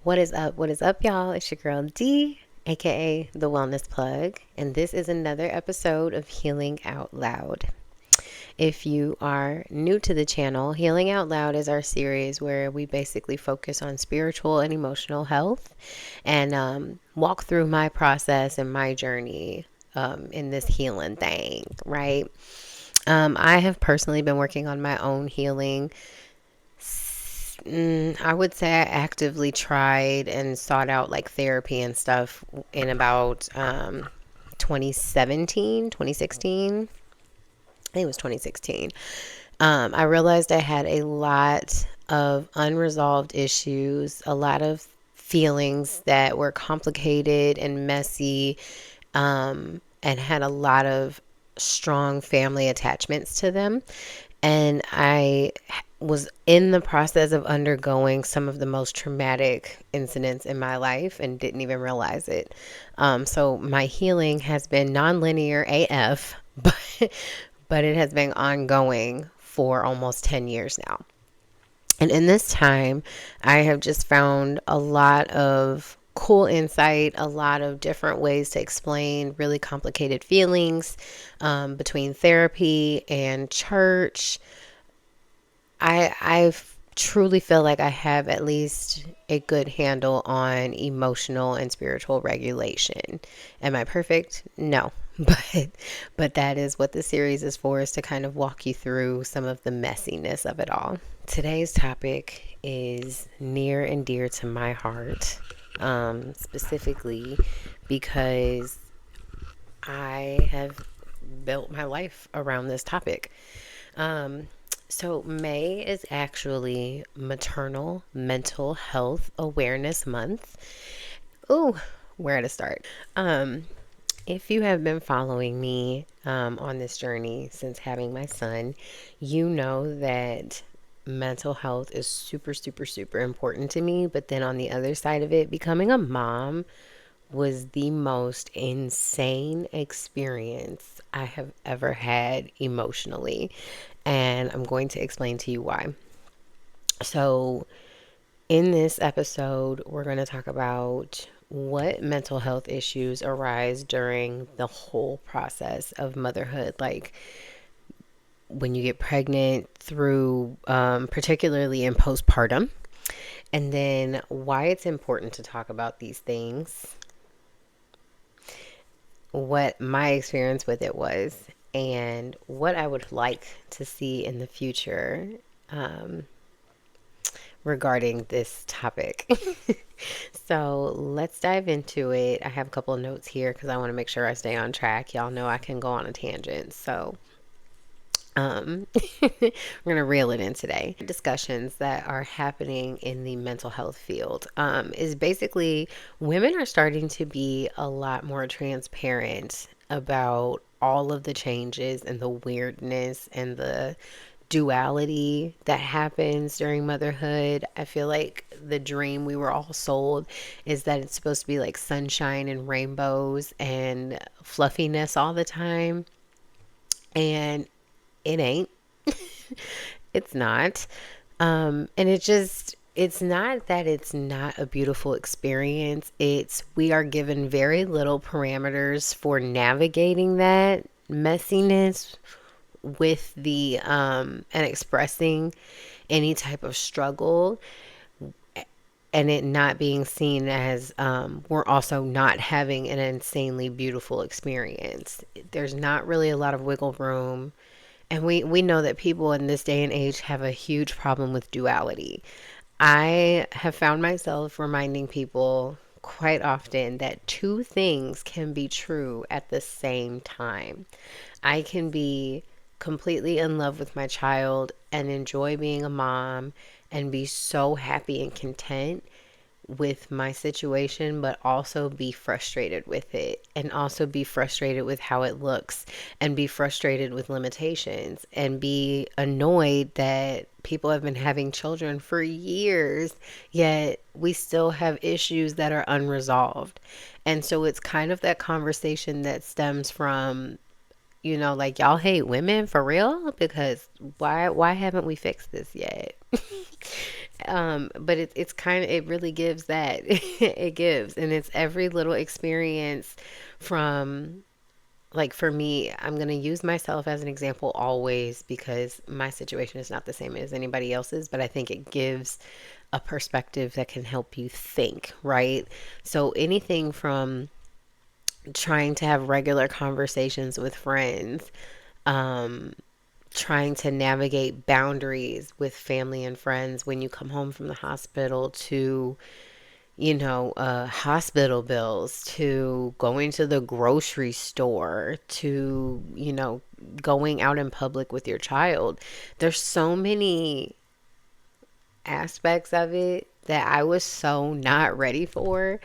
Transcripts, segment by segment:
What is up? What is up, y'all? It's your girl D, aka The Wellness Plug, and this is another episode of Healing Out Loud. If you are new to the channel, Healing Out Loud is our series where we basically focus on spiritual and emotional health and walk through my process and my journey in this healing thing, right? I have personally been working on my own healing. I would say I actively tried and sought out like therapy and stuff in about 2017, 2016. I think it was 2016. I realized I had a lot of unresolved issues, a lot of feelings that were complicated and messy, and had a lot of strong family attachments to them. And I was in the process of undergoing some of the most traumatic incidents in my life and didn't even realize it. So my healing has been nonlinear AF, but it has been ongoing for almost 10 years now. And in this time, I have just found a lot of cool insight, a lot of different ways to explain really complicated feelings between therapy and church. I truly feel like I have at least a good handle on emotional and spiritual regulation. Am I perfect? No. But that is what the series is for, is to kind of walk you through some of the messiness of it all. Today's topic is near and dear to my heart, specifically because I have built my life around this topic. So May is actually Maternal Mental Health Awareness Month. Ooh, where to start? If you have been following me on this journey since having my son, you know that mental health is super, super, super important to me. But then on the other side of it, becoming a mom was the most insane experience I have ever had emotionally. And I'm going to explain to you why. So, in this episode, we're going to talk about what mental health issues arise during the whole process of motherhood, like when you get pregnant, through particularly in postpartum, and then why it's important to talk about these things, what my experience with it was, and what I would like to see in the future regarding this topic. So let's dive into it. I have a couple of notes here because I want to make sure I stay on track. Y'all know I can go on a tangent. So we're going to reel it in today. Discussions that are happening in the mental health field is basically women are starting to be a lot more transparent about all of the changes and the weirdness and the duality that happens during motherhood. I feel like the dream we were all sold is that it's supposed to be like sunshine and rainbows and fluffiness all the time. And it ain't. It's not. And it's not that it's not a beautiful experience. It's we are given very little parameters for navigating that messiness with the and expressing any type of struggle, and it not being seen as we're also not having an insanely beautiful experience. There's not really a lot of wiggle room. And we know that people in this day and age have a huge problem with duality. I have found myself reminding people quite often that two things can be true at the same time. I can be completely in love with my child and enjoy being a mom and be so happy and content with my situation, but also be frustrated with it, and also be frustrated with how it looks, and be frustrated with limitations, and be annoyed that people have been having children for years, yet we still have issues that are unresolved. And so it's kind of that conversation that stems from, like, y'all hate women for real? Because why haven't we fixed this yet? But it's kind of, it really gives that. It gives, and it's every little experience from, like, for me, I'm going to use myself as an example always because my situation is not the same as anybody else's, but I think it gives a perspective that can help you think, right? So anything from trying to have regular conversations with friends, um, trying to navigate boundaries with family and friends when you come home from the hospital, to hospital bills, to going to the grocery store, to, going out in public with your child. There's so many aspects of it that I was so not ready for.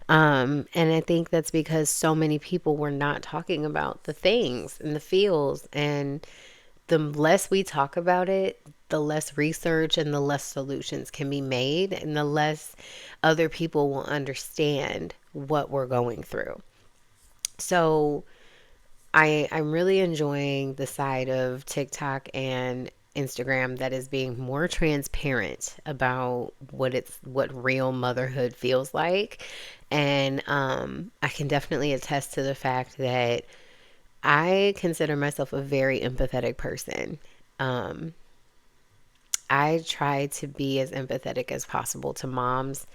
And I think that's because so many people were not talking about the things and the feels. And the less we talk about it, the less research and the less solutions can be made, and the less other people will understand what we're going through. So I'm really enjoying the side of TikTok and Instagram that is being more transparent about what real motherhood feels like. And I can definitely attest to the fact that I consider myself a very empathetic person. Um, I try to be as empathetic as possible to moms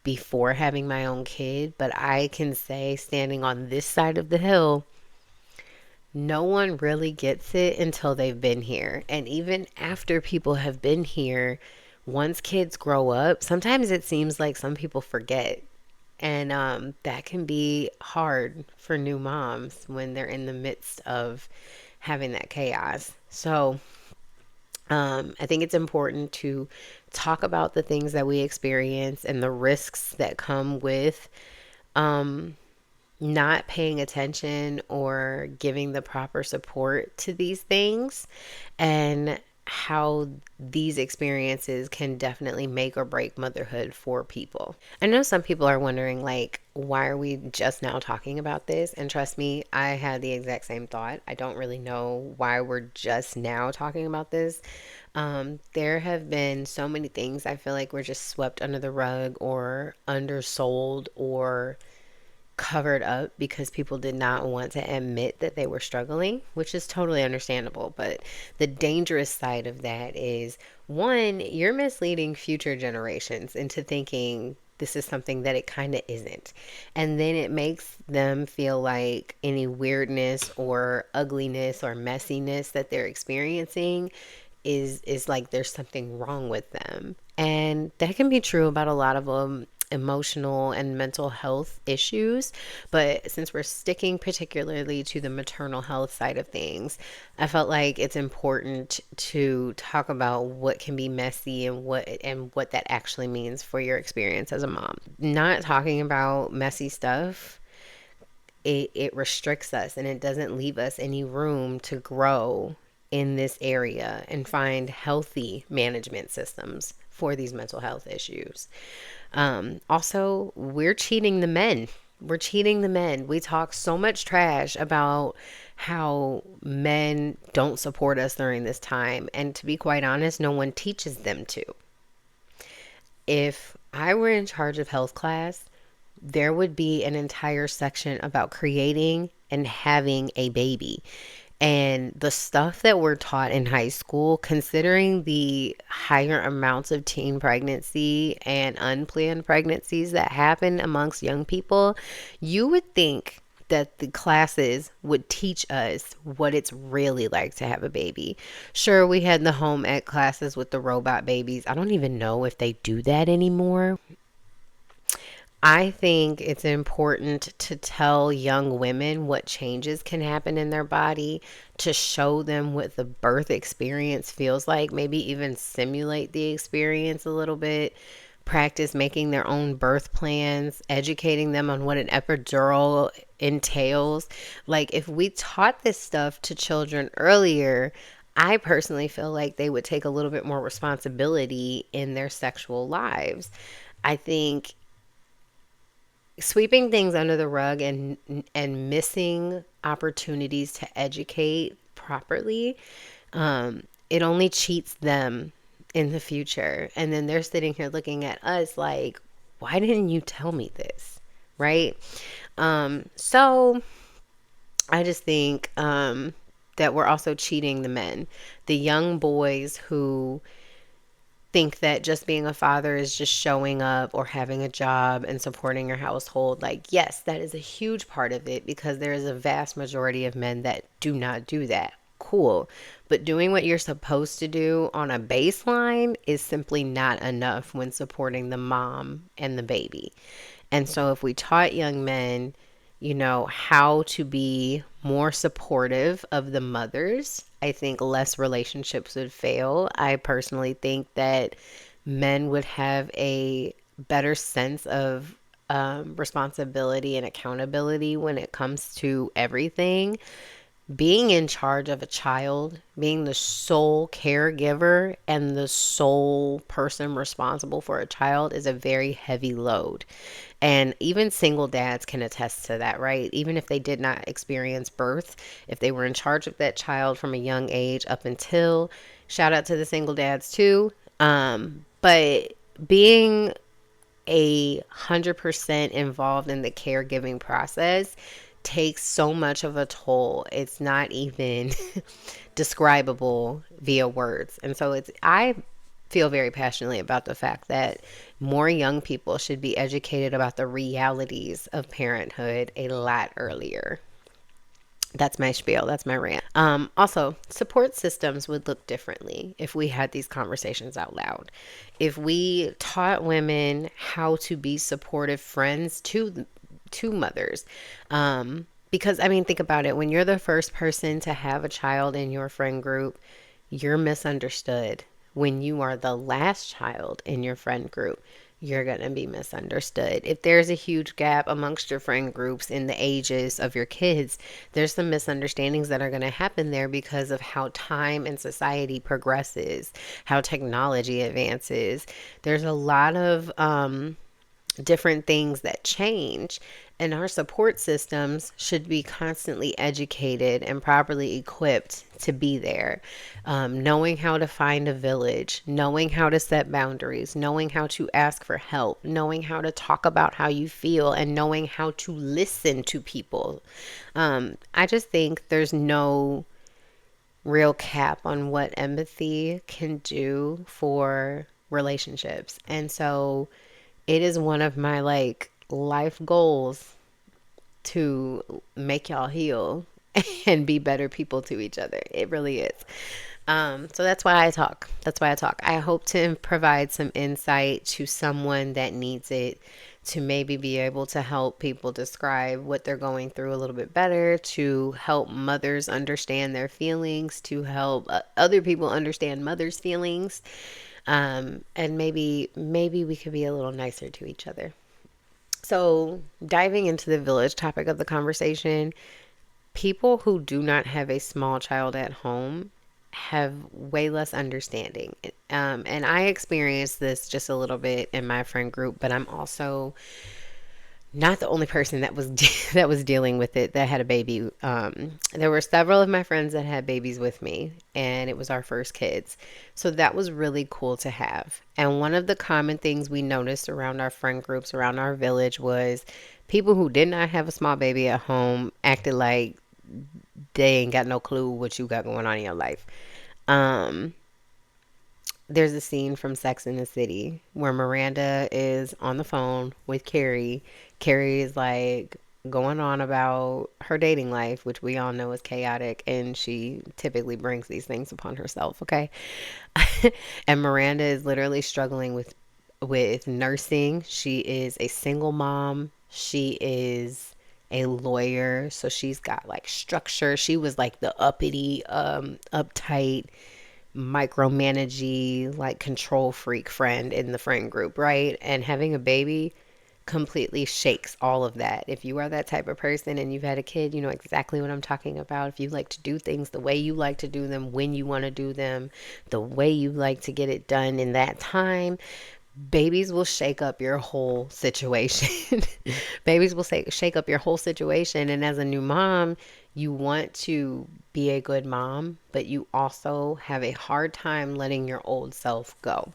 before having my own kid, but I can say, standing on this side of the hill, no one really gets it until they've been here. And even after people have been here, once kids grow up, sometimes it seems like some people forget. And that can be hard for new moms when they're in the midst of having that chaos. So I think it's important to talk about the things that we experience and the risks that come with um, not paying attention or giving the proper support to these things, and how these experiences can definitely make or break motherhood for people. I know some people are wondering, like, why are we just now talking about this? And trust me, I had the exact same thought. I don't really know why we're just now talking about this. There have been so many things I feel like were just swept under the rug or undersold or covered up because people did not want to admit that they were struggling, which is totally understandable. But the dangerous side of that is, one, you're misleading future generations into thinking this is something that it kind of isn't. And then it makes them feel like any weirdness or ugliness or messiness that they're experiencing is like there's something wrong with them. And that can be true about a lot of emotional and mental health issues. But since we're sticking particularly to the maternal health side of things, I felt like it's important to talk about what can be messy and what that actually means for your experience as a mom. Not talking about messy stuff, it restricts us and it doesn't leave us any room to grow in this area and find healthy management systems for these mental health issues. Also, we're cheating the men. We're cheating the men. We talk so much trash about how men don't support us during this time. And to be quite honest, no one teaches them to. If I were in charge of health class, there would be an entire section about creating and having a baby. And the stuff that we're taught in high school, considering the higher amounts of teen pregnancy and unplanned pregnancies that happen amongst young people, you would think that the classes would teach us what it's really like to have a baby. Sure, we had the home ec classes with the robot babies. I don't even know if they do that anymore. I think it's important to tell young women what changes can happen in their body, to show them what the birth experience feels like, maybe even simulate the experience a little bit, practice making their own birth plans, educating them on what an epidural entails. Like, if we taught this stuff to children earlier, I personally feel like they would take a little bit more responsibility in their sexual lives. I think sweeping things under the rug and missing opportunities to educate properly, it only cheats them in the future. And then they're sitting here looking at us like, why didn't you tell me this? Right? So I just think that we're also cheating the men, the young boys who think that just being a father is just showing up or having a job and supporting your household. Like, yes, that is a huge part of it because there is a vast majority of men that do not do that. Cool. But doing what you're supposed to do on a baseline is simply not enough when supporting the mom and the baby. And so if we taught young men, how to be more supportive of the mothers, I think less relationships would fail. I personally think that men would have a better sense of responsibility and accountability when it comes to everything. Being in charge of a child, being the sole caregiver and the sole person responsible for a child is a very heavy load. And even single dads can attest to that, right? Even if they did not experience birth, if they were in charge of that child from a young age up until, shout out to the single dads too. But being 100% involved in the caregiving process takes so much of a toll. It's not even describable via words. And so I feel very passionately about the fact that more young people should be educated about the realities of parenthood a lot earlier. That's my spiel. That's my rant. Also, support systems would look differently if we had these conversations out loud. If we taught women how to be supportive friends to mothers. Because, I mean, think about it. When you're the first person to have a child in your friend group, you're misunderstood. When you are the last child in your friend group, you're going to be misunderstood. If there's a huge gap amongst your friend groups in the ages of your kids, there's some misunderstandings that are going to happen there because of how time and society progresses, how technology advances. There's a lot of different things that change, and our support systems should be constantly educated and properly equipped to be there. Knowing how to find a village, knowing how to set boundaries, knowing how to ask for help, knowing how to talk about how you feel, and knowing how to listen to people. I just think there's no real cap on what empathy can do for relationships. And so it is one of my life goals to make y'all heal and be better people to each other. It really is. So that's why I talk. That's why I talk. I hope to provide some insight to someone that needs it, to maybe be able to help people describe what they're going through a little bit better, to help mothers understand their feelings, to help other people understand mothers' feelings. And maybe we could be a little nicer to each other. So, diving into the village topic of the conversation, people who do not have a small child at home have way less understanding. And I experienced this just a little bit in my friend group, but I'm also not the only person that was that was dealing with it that had a baby. There were several of my friends that had babies with me, and it was our first kids. So that was really cool to have. And one of the common things we noticed around our friend groups, around our village, was people who did not have a small baby at home acted like they ain't got no clue what you got going on in your life. Um, there's a scene from Sex in the City where Miranda is on the phone with Carrie. Carrie is like going on about her dating life, which we all know is chaotic, and she typically brings these things upon herself, okay? And Miranda is literally struggling with nursing. She is a single mom. She is a lawyer, so she's got like structure. She was like the uppity, uptight, micromanagey, like control freak friend in the friend group, right? And having a baby completely shakes all of that. If you are that type of person and you've had a kid, you know exactly what I'm talking about. If you like to do things the way you like to do them, when you want to do them, the way you like to get it done in that time, babies will shake up your whole situation. Babies will shake up your whole situation. And as a new mom, You want to be a good mom, but you also have a hard time letting your old self go.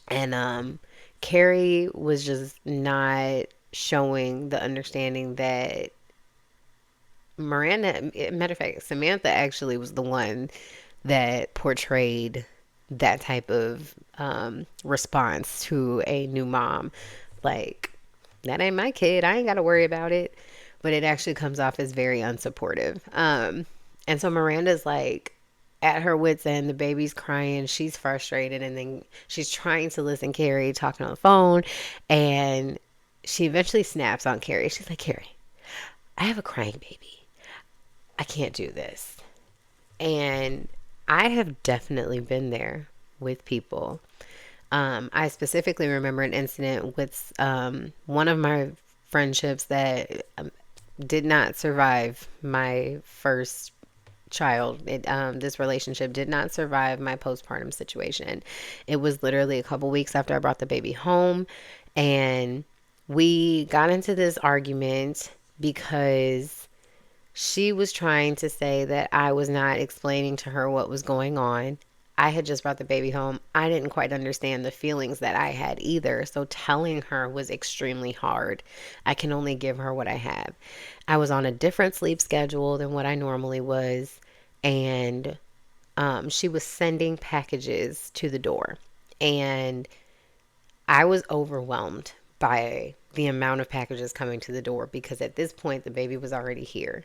And Carrie was just not showing the understanding that Miranda, matter of fact, Samantha actually was the one that portrayed that type of response to a new mom. Like, that ain't my kid. I ain't got to worry about it. But it actually comes off as very unsupportive. And so Miranda's like at her wits' end. The baby's crying. She's frustrated. And then she's trying to listen Carrie talking on the phone. And she eventually snaps on Carrie. She's like, Carrie, I have a crying baby. I can't do this. And I have definitely been there with people. I specifically remember an incident with one of my friendships that did not survive my first child. This relationship did not survive my postpartum situation. It was literally a couple weeks after I brought the baby home, and we got into this argument because she was trying to say that I was not explaining to her what was going on. I had just brought the baby home. I didn't quite understand the feelings that I had either. So telling her was extremely hard. I can only give her what I have. I was on a different sleep schedule than what I normally was. And she was sending packages to the door. And I was overwhelmed by the amount of packages coming to the door because at this point the baby was already here.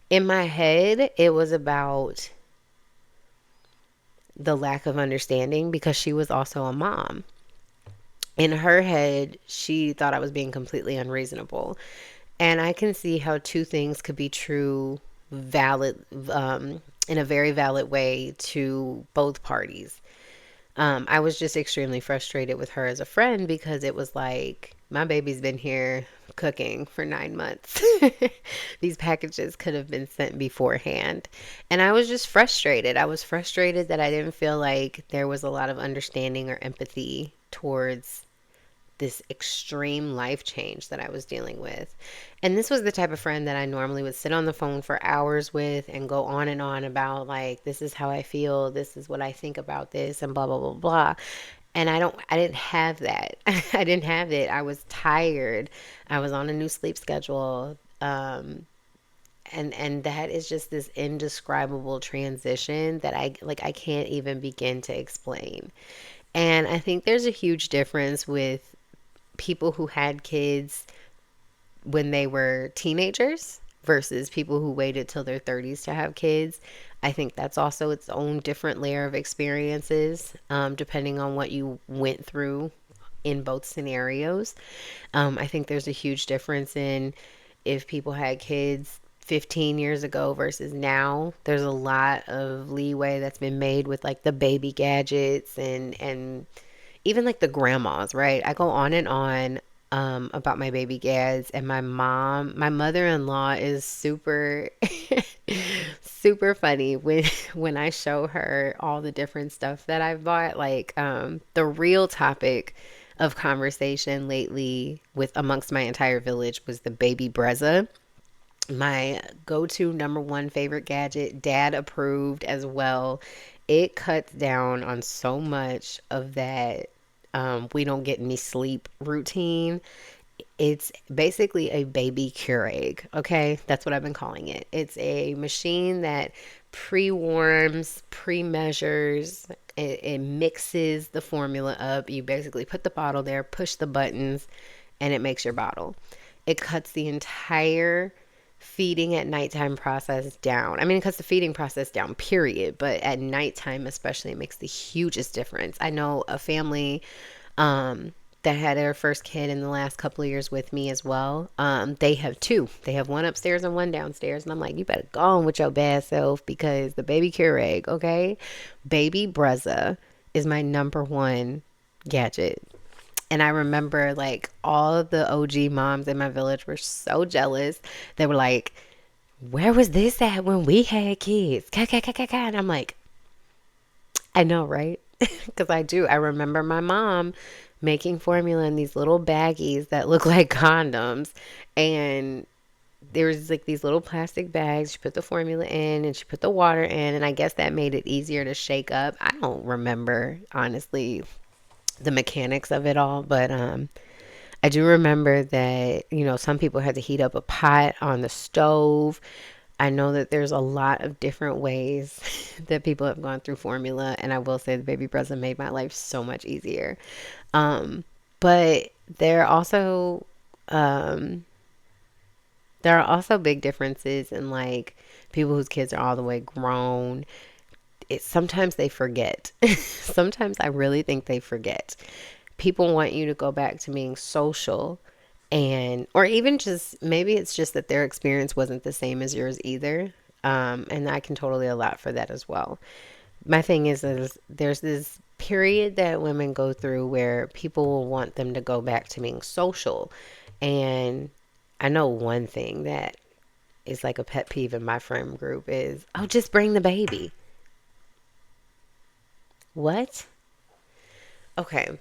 In my head, it was about the lack of understanding because she was also a mom. In her head, she thought I was being completely unreasonable. And I can see how two things could be true, valid, in a very valid way to both parties. I was just extremely frustrated with her as a friend because it was like, my baby's been here cooking for 9 months. These packages could have been sent beforehand. And I was just frustrated. I was frustrated that I didn't feel like there was a lot of understanding or empathy towards this extreme life change that I was dealing with. And this was the type of friend that I normally would sit on the phone for hours with and go on and on about, like, this is how I feel, this is what I think about this, and blah, blah, blah, blah. And I didn't have that. I didn't have it. I was tired. I was on a new sleep schedule. And that is just this indescribable transition that I can't even begin to explain. And I think there's a huge difference with people who had kids when they were teenagers versus people who waited till their 30s to have kids. I think that's also its own different layer of experiences, depending on what you went through in both scenarios. I think there's a huge difference in if people had kids 15 years ago versus now. There's a lot of leeway that's been made with like the baby gadgets and even like the grandmas, right? I go on and on about my baby gads, and my mother-in-law is super, super funny when I show her all the different stuff that I've bought. Like the real topic of conversation lately with amongst my entire village was the baby Brezza, my go-to number one favorite gadget, dad approved as well. It cuts down on so much of that we don't get any sleep routine. It's basically a baby Keurig, okay? That's what I've been calling it. It's a machine that pre-warms, pre-measures, it mixes the formula up. You basically put the bottle there, push the buttons, and it makes your bottle. It cuts the entire feeding at nighttime process down. I mean, it cuts the feeding process down, period. But at nighttime, especially, it makes the hugest difference. I know a family that had their first kid in the last couple of years with me as well. They have two. They have one upstairs and one downstairs. And I'm like, you better go on with your bad self because the baby Keurig, okay? Baby Brezza is my number one gadget. And I remember like all of the OG moms in my village were so jealous. They were like, where was this at when we had kids? And I'm like, I know, right? Because I do. I remember my mom making formula in these little baggies that look like condoms. And there was like these little plastic bags. She put the formula in and she put the water in, and I guess that made it easier to shake up. I don't remember honestly the mechanics of it all, but I do remember that, some people had to heat up a pot on the stove. I know that there's a lot of different ways that people have gone through formula, and I will say the baby breath made my life so much easier. Um, but um, there are also big differences in like people whose kids are all the way grown. Sometimes they forget. Sometimes I really think they forget. People want you to go back to being social, and or even just maybe it's just that their experience wasn't the same as yours either. And I can totally allow for that as well. My thing is there's this period that women go through where people will want them to go back to being social. And I know one thing that is like a pet peeve in my friend group is, oh, just bring the baby. What? Okay.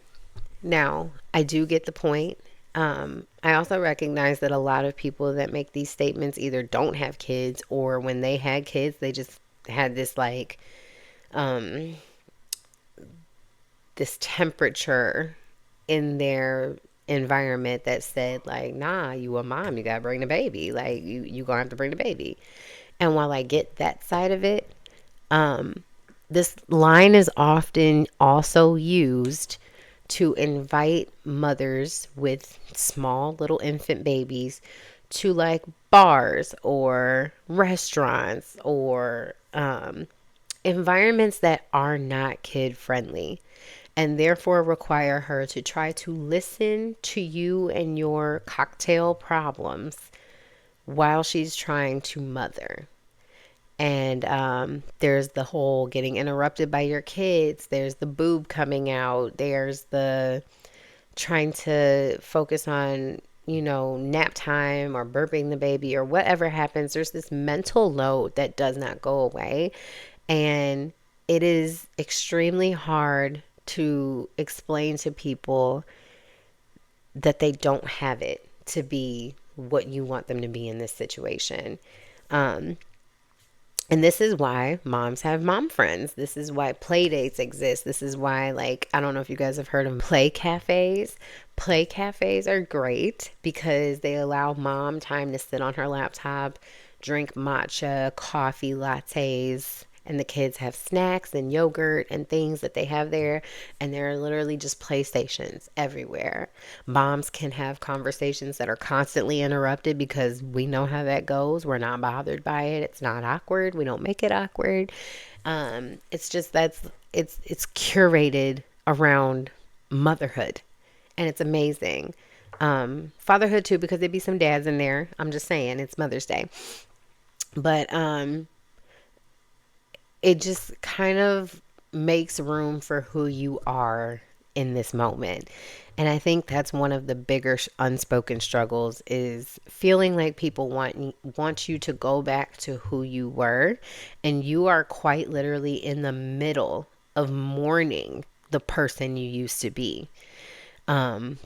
Now, I do get the point. I also recognize that a lot of people that make these statements either don't have kids, or when they had kids, they just had um, this temperature in their environment that said like, nah, you a mom, you gotta bring the baby. Like you gonna have to bring the baby. And while I get that side of it, um, this line is often also used to invite mothers with small little infant babies to like bars or restaurants or environments that are not kid friendly, and therefore require her to try to listen to you and your cocktail problems while she's trying to mother. And there's the whole getting interrupted by your kids. There's the boob coming out. There's the trying to focus on, nap time or burping the baby or whatever happens. There's this mental load that does not go away. And it is extremely hard to explain to people that they don't have it to be what you want them to be in this situation. Um, And this is why moms have mom friends. This is why play dates exist. This is why, like, I don't know if you guys have heard of play cafes. Play cafes are great because they allow mom time to sit on her laptop, drink matcha, coffee, lattes, and the kids have snacks and yogurt and things that they have there. And there are literally just PlayStations everywhere. Moms can have conversations that are constantly interrupted because we know how that goes. We're not bothered by it. It's not awkward. We don't make it awkward. It's just it's curated around motherhood, and it's amazing. Fatherhood too, because there'd be some dads in there. I'm just saying, it's Mother's Day, but it just kind of makes room for who you are in this moment. And I think that's one of the bigger unspoken struggles, is feeling like people want you to go back to who you were, and you are quite literally in the middle of mourning the person you used to be,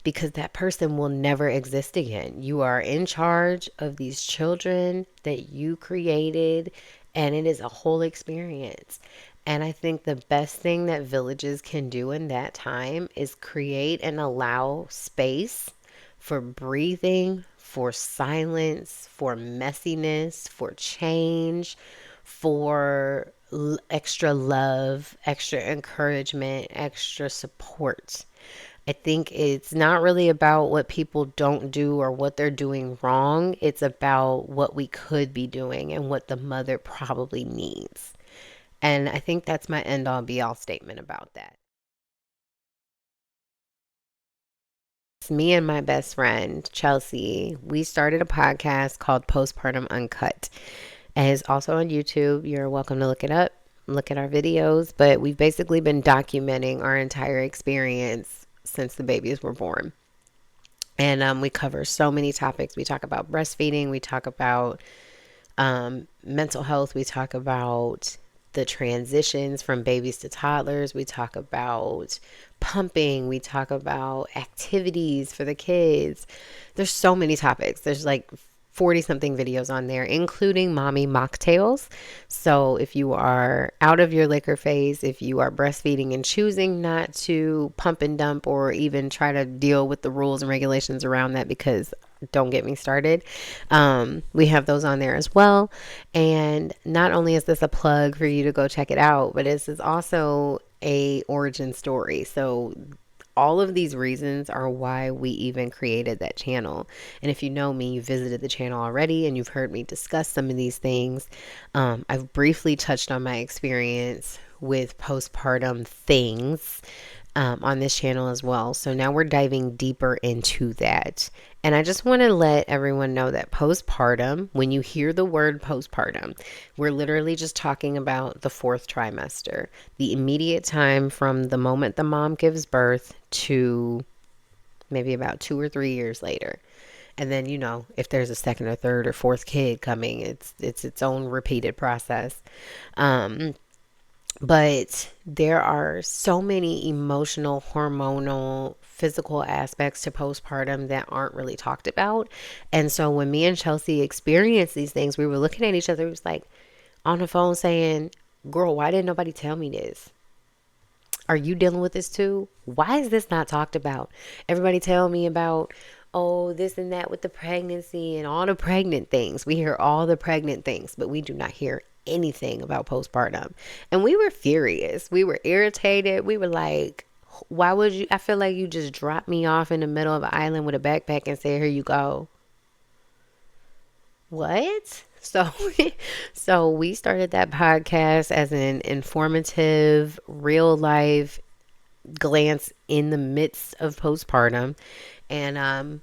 because that person will never exist again. You are in charge of these children that you created, and it is a whole experience. And I think the best thing that villages can do in that time is create and allow space for breathing, for silence, for messiness, for change, for extra love, extra encouragement, extra support. I think it's not really about what people don't do or what they're doing wrong. It's about what we could be doing and what the mother probably needs. And I think that's my end all be all statement about that. It's me and my best friend, Chelsea. We started a podcast called Postpartum Uncut. And it's also on YouTube. You're welcome to look it up, look at our videos. But we've basically been documenting our entire experience since the babies were born. And we cover so many topics. We talk about breastfeeding. We talk about mental health. We talk about the transitions from babies to toddlers. We talk about pumping. We talk about activities for the kids. There's so many topics. There's like 40 something videos on there, including mommy mocktails. So if you are out of your liquor phase, if you are breastfeeding and choosing not to pump and dump or even try to deal with the rules and regulations around that, because don't get me started, we have those on there as well. And not only is this a plug for you to go check it out, but this is also a origin story. So all of these reasons are why we even created that channel. And if you know me, you visited the channel already and you've heard me discuss some of these things. I've briefly touched on my experience with postpartum things on this channel as well. So now we're diving deeper into that. And I just want to let everyone know that postpartum, when you hear the word postpartum, we're literally just talking about the fourth trimester, the immediate time from the moment the mom gives birth to maybe about 2 or 3 years later. And then, if there's a second or third or fourth kid coming, it's its own repeated process. Um, but there are so many emotional, hormonal, physical aspects to postpartum that aren't really talked about. And so when me and Chelsea experienced these things, we were looking at each other, it was like on the phone saying, girl, why didn't nobody tell me this? Are you dealing with this too? Why is this not talked about? Everybody tell me about, oh, this and that with the pregnancy and all the pregnant things. We hear all the pregnant things, but we do not hear anything about postpartum. And we were furious. We were irritated. We were like, why would you? I feel like you just dropped me off in the middle of an island with a backpack and said, here you go. What? So we started that podcast as an informative, real life glance in the midst of postpartum. And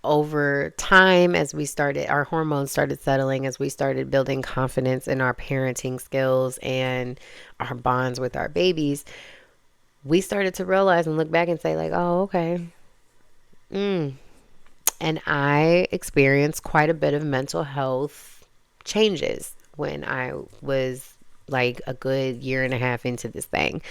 over time, as we started, our hormones started settling, as we started building confidence in our parenting skills and our bonds with our babies, we started to realize and look back and say, like, oh, okay. And I experienced quite a bit of mental health changes when I was like a good year and a half into this thing.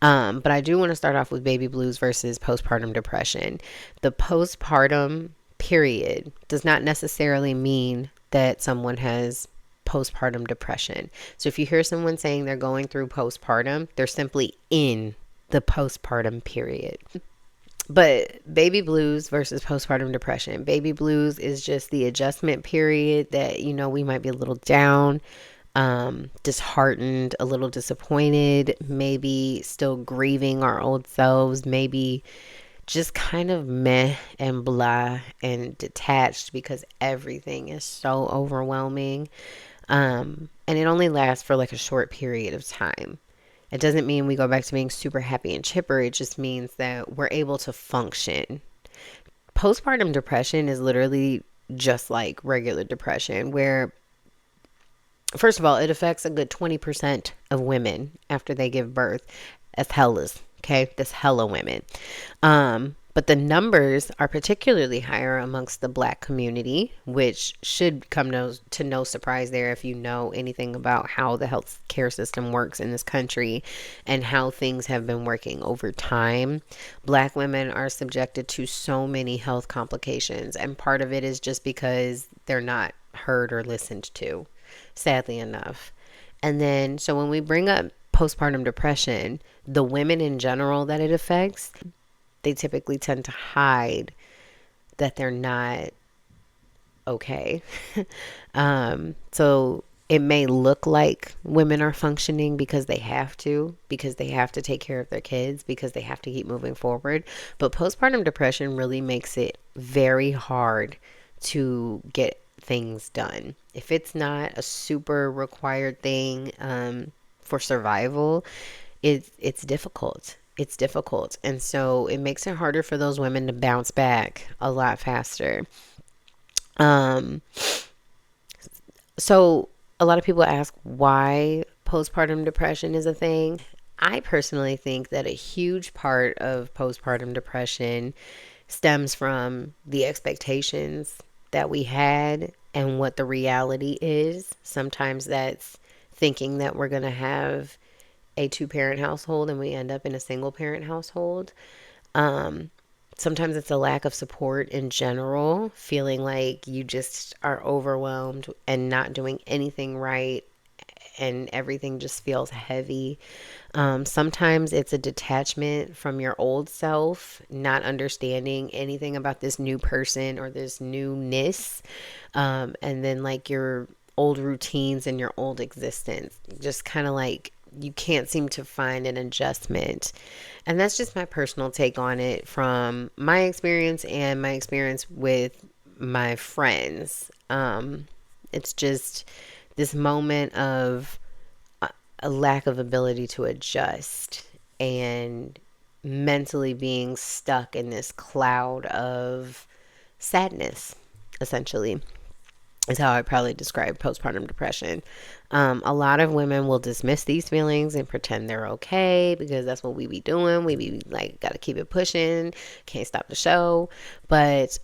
But I do want to start off with baby blues versus postpartum depression. The postpartum period does not necessarily mean that someone has postpartum depression. So if you hear someone saying they're going through postpartum, they're simply in the postpartum period. But baby blues versus postpartum depression. Baby blues is just the adjustment period that, we might be a little down, disheartened, a little disappointed, maybe still grieving our old selves, maybe just kind of meh and blah and detached because everything is so overwhelming. And it only lasts for like a short period of time. It doesn't mean we go back to being super happy and chipper. It just means that we're able to function. Postpartum depression is literally just like regular depression, where, first of all, it affects a good 20% of women after they give birth. That's hellas, okay? That's hella women. But the numbers are particularly higher amongst the Black community, which should come to no surprise there if you know anything about how the health care system works in this country and how things have been working over time. Black women are subjected to so many health complications, and part of it is just because they're not heard or listened to, sadly enough. And then, so when we bring up postpartum depression, the women in general that it affects, they typically tend to hide that they're not okay. So it may look like women are functioning because they have to take care of their kids, because they have to keep moving forward. But postpartum depression really makes it very hard to get things done. If it's not a super required thing for survival, it's difficult. It's difficult. And so it makes it harder for those women to bounce back a lot faster. Um, so a lot of people ask why postpartum depression is a thing. I personally think that a huge part of postpartum depression stems from the expectations that we had and what the reality is. Sometimes that's thinking that we're going to have a two-parent household and we end up in a single-parent household. Sometimes it's a lack of support in general, feeling like you just are overwhelmed and not doing anything right, and everything just feels heavy. Sometimes it's a detachment from your old self, not understanding anything about this new person or this newness. And then, like, your old routines and your old existence, just kind of like you can't seem to find an adjustment. And that's just my personal take on it from my experience and my experience with my friends. It's just this moment of a lack of ability to adjust and mentally being stuck in this cloud of sadness, essentially, is how I probably describe postpartum depression. A lot of women will dismiss these feelings and pretend they're okay because that's what we be doing. We be like, gotta keep it pushing, can't stop the show. But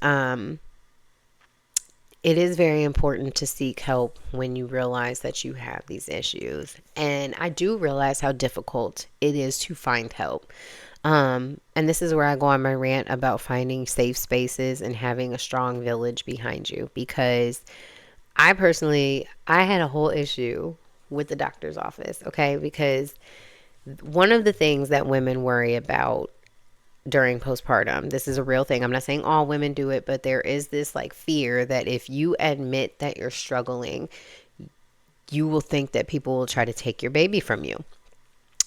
it is very important to seek help when you realize that you have these issues. And I do realize how difficult it is to find help. And this is where I go on my rant about finding safe spaces and having a strong village behind you, because I had a whole issue with the doctor's office, okay? Because one of the things that women worry about during postpartum, this is a real thing. I'm not saying all women do it, but there is this like fear that if you admit that you're struggling, you will think that people will try to take your baby from you.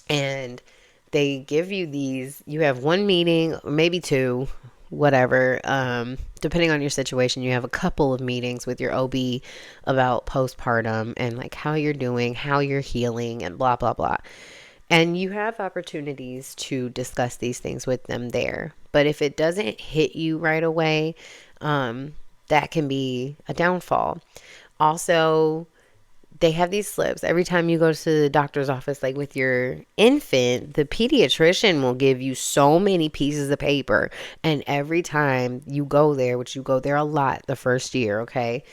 And they give you these, you have one meeting, or maybe two, whatever, depending on your situation. You have a couple of meetings with your OB about postpartum and like how you're doing, how you're healing, and blah blah blah. And you have opportunities to discuss these things with them there. But if it doesn't hit you right away, that can be a downfall. Also, they have these slips every time you go to the doctor's office. Like with your infant, the pediatrician will give you so many pieces of paper, and every time you go there, which you go there a lot the first year, okay,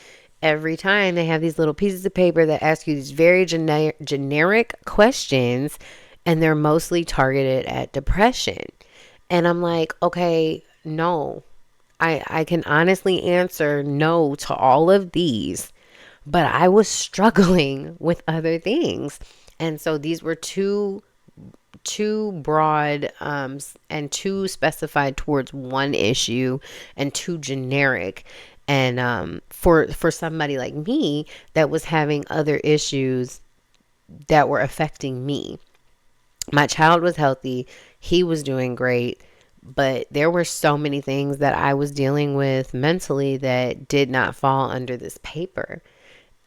every time they have these little pieces of paper that ask you these very generic questions, and they're mostly targeted at depression. And I'm like, okay, no, I can honestly answer no to all of these, but I was struggling with other things. And so these were too broad, and too specified towards one issue, and too generic. And for somebody like me that was having other issues that were affecting me. My child was healthy, he was doing great, but there were so many things that I was dealing with mentally that did not fall under this paper.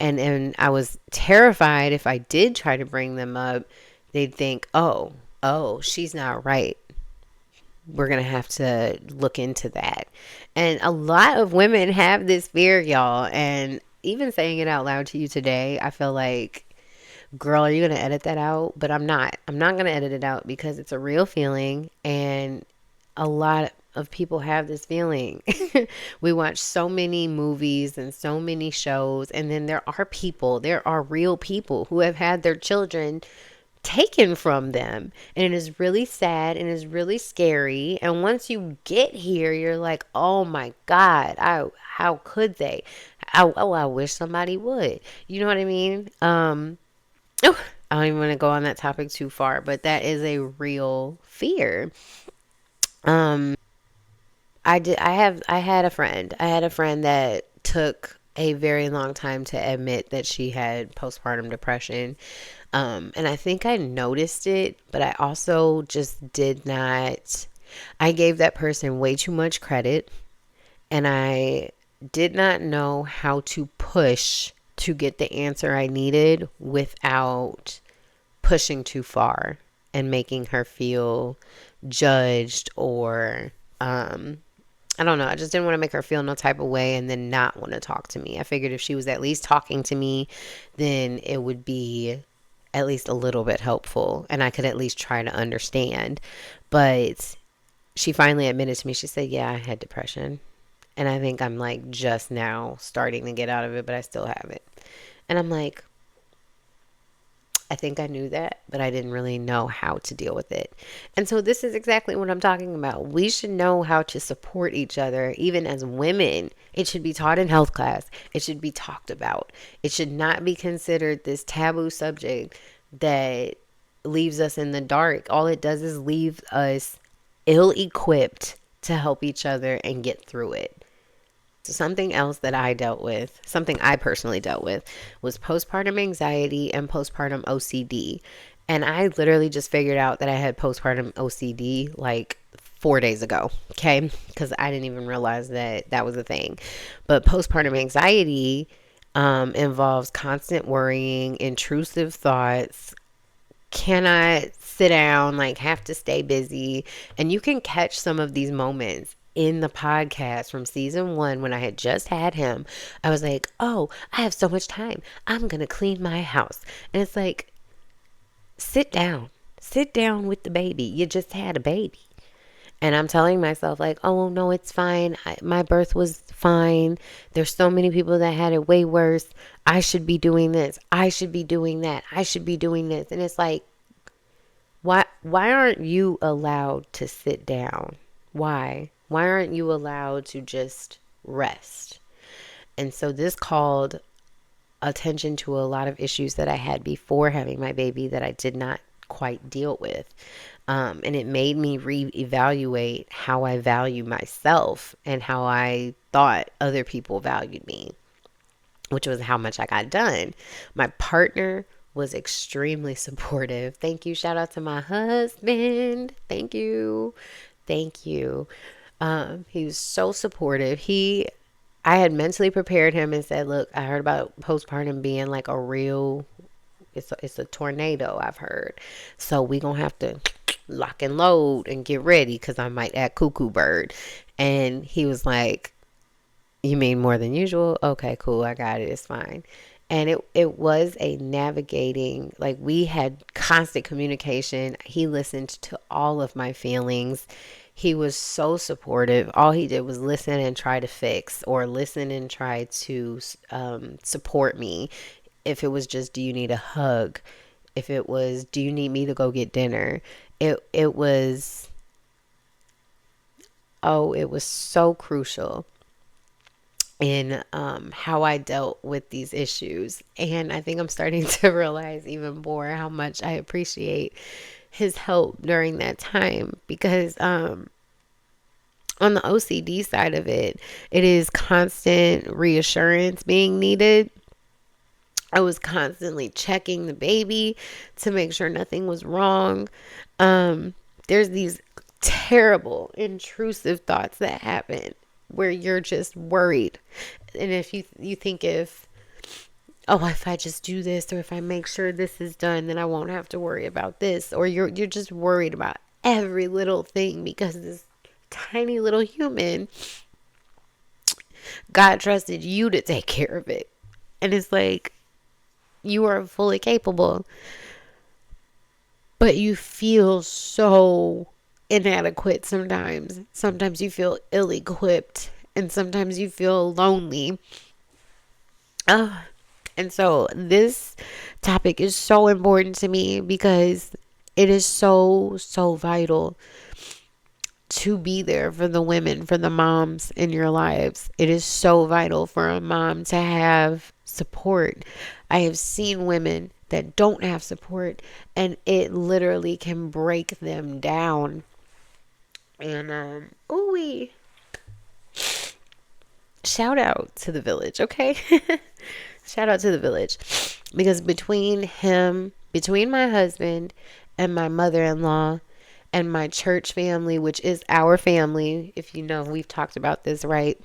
And I was terrified if I did try to bring them up, they'd think, oh, she's not right. We're going to have to look into that. And a lot of women have this fear, y'all. And even saying it out loud to you today, I feel like, girl, are you going to edit that out? But I'm not. I'm not going to edit it out because it's a real feeling. And a lot of people have this feeling. We watch so many movies and so many shows, and then there are real people who have had their children taken from them. And it is really sad and is really scary. And once you get here, you're like, oh my God, how could they? I wish somebody would. You know what I mean? Oh, I don't even want to go on that topic too far, but that is a real fear. I had a friend. I had a friend that took a very long time to admit that she had postpartum depression. And I think I noticed it, but I also just did not. I gave that person way too much credit, and I did not know how to push to get the answer I needed without pushing too far and making her feel judged, or I don't know. I just didn't want to make her feel no type of way and then not want to talk to me. I figured if she was at least talking to me, then it would be at least a little bit helpful and I could at least try to understand. But she finally admitted to me, she said, yeah, I had depression. And I think I'm like just now starting to get out of it, but I still have it. And I'm like, I think I knew that, but I didn't really know how to deal with it. And so this is exactly what I'm talking about. We should know how to support each other, even as women. It should be taught in health class. It should be talked about. It should not be considered this taboo subject that leaves us in the dark. All it does is leave us ill-equipped to help each other and get through it. Something else that I dealt with, something I personally dealt with, was postpartum anxiety and postpartum OCD. And I literally just figured out that I had postpartum OCD like 4 days ago, okay? Because I didn't even realize that that was a thing. But postpartum anxiety involves constant worrying, intrusive thoughts, cannot sit down, like have to stay busy. And you can catch some of these moments in the podcast from season 1 when I had just had him. I was like, oh, I have so much time. I'm going to clean my house. And it's like, sit down. Sit down with the baby. You just had a baby. And I'm telling myself, like, oh, no, it's fine. My birth was fine. There's so many people that had it way worse. I should be doing this. I should be doing that. I should be doing this. And it's like, why aren't you allowed to sit down? Why? Why aren't you allowed to just rest? And so this called attention to a lot of issues that I had before having my baby that I did not quite deal with. And it made me reevaluate how I value myself and how I thought other people valued me, which was how much I got done. My partner was extremely supportive. Thank you. Shout out to my husband. Thank you. Thank you. He was so supportive. I had mentally prepared him and said, look, I heard about postpartum being like a real, it's a tornado, I've heard. So we gonna have to lock and load and get ready because I might act cuckoo bird. And he was like, you mean more than usual? Okay, cool. I got it. It's fine. And it was a navigating, like we had constant communication. He listened to all of my feelings. He was so supportive. All he did was listen and try to fix, or listen and try to support me. If it was just, do you need a hug? If it was, do you need me to go get dinner? It was, oh, it was so crucial in how I dealt with these issues. And I think I'm starting to realize even more how much I appreciate his help during that time, because on the OCD side of it, it is constant reassurance being needed. I was constantly checking the baby to make sure nothing was wrong. There's these terrible, intrusive thoughts that happen where you're just worried. And if you think, oh, if I just do this, or if I make sure this is done, then I won't have to worry about this. Or you're just worried about every little thing because this tiny little human, God trusted you to take care of it. And it's like, you are fully capable, but you feel so inadequate sometimes. Sometimes you feel ill-equipped, and sometimes you feel lonely. And so this topic is so important to me because it is so, so vital to be there for the women, for the moms in your lives. It is so vital for a mom to have support. I have seen women that don't have support, and it literally can break them down. And shout out to the village, okay? Shout out to the village, because between my husband and my mother-in-law and my church family, which is our family, if you know, we've talked about this, right?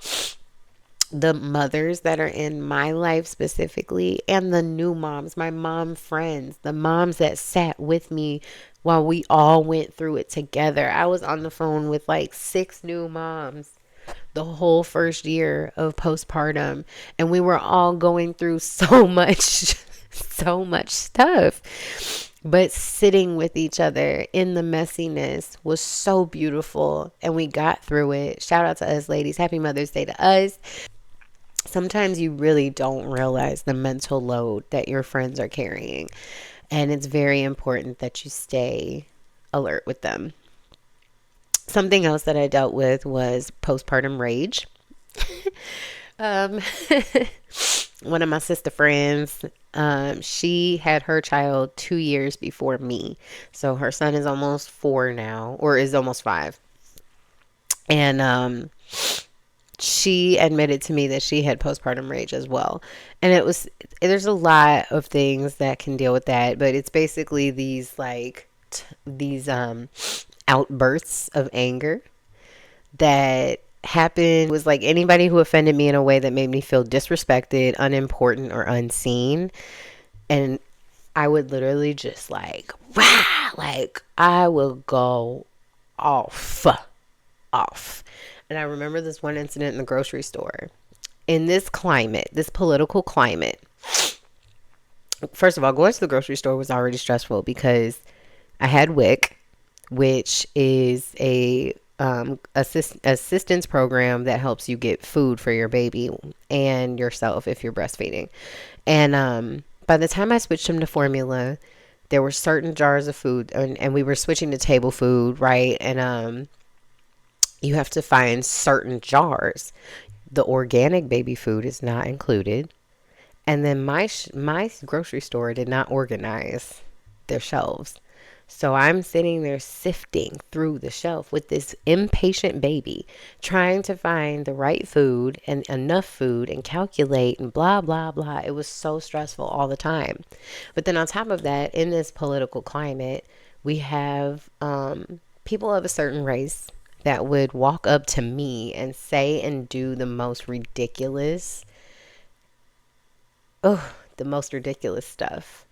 The mothers that are in my life specifically, and the new moms, my mom friends, the moms that sat with me while we all went through it together. I was on the phone with like 6 new moms the whole first year of postpartum, and we were all going through so much stuff. But sitting with each other in the messiness was so beautiful, and we got through it. Shout out to us, ladies. Happy Mother's Day to us. Sometimes you really don't realize the mental load that your friends are carrying. And it's very important that you stay alert with them. Something else that I dealt with was postpartum rage. Um, one of my sister friends, she had her child 2 years before me. So her son is almost 4 now, or is almost 5. And she admitted to me that she had postpartum rage as well. And there's a lot of things that can deal with that, but it's basically these these outbursts of anger that happened. Was like anybody who offended me in a way that made me feel disrespected, unimportant, or unseen. And I would literally just like, rah, like I would go off, off. And I remember this one incident in the grocery store. In this climate, this political climate, first of all, going to the grocery store was already stressful because I had WIC, which is a assistance program that helps you get food for your baby and yourself if you're breastfeeding. And by the time I switched him to formula, there were certain jars of food, and we were switching to table food, right? And you have to find certain jars. The organic baby food is not included. And then my grocery store did not organize their shelves. So I'm sitting there sifting through the shelf with this impatient baby, trying to find the right food and enough food and calculate and blah, blah, blah. It was so stressful all the time. But then on top of that, in this political climate, we have people of a certain race that would walk up to me and say and do the most ridiculous stuff.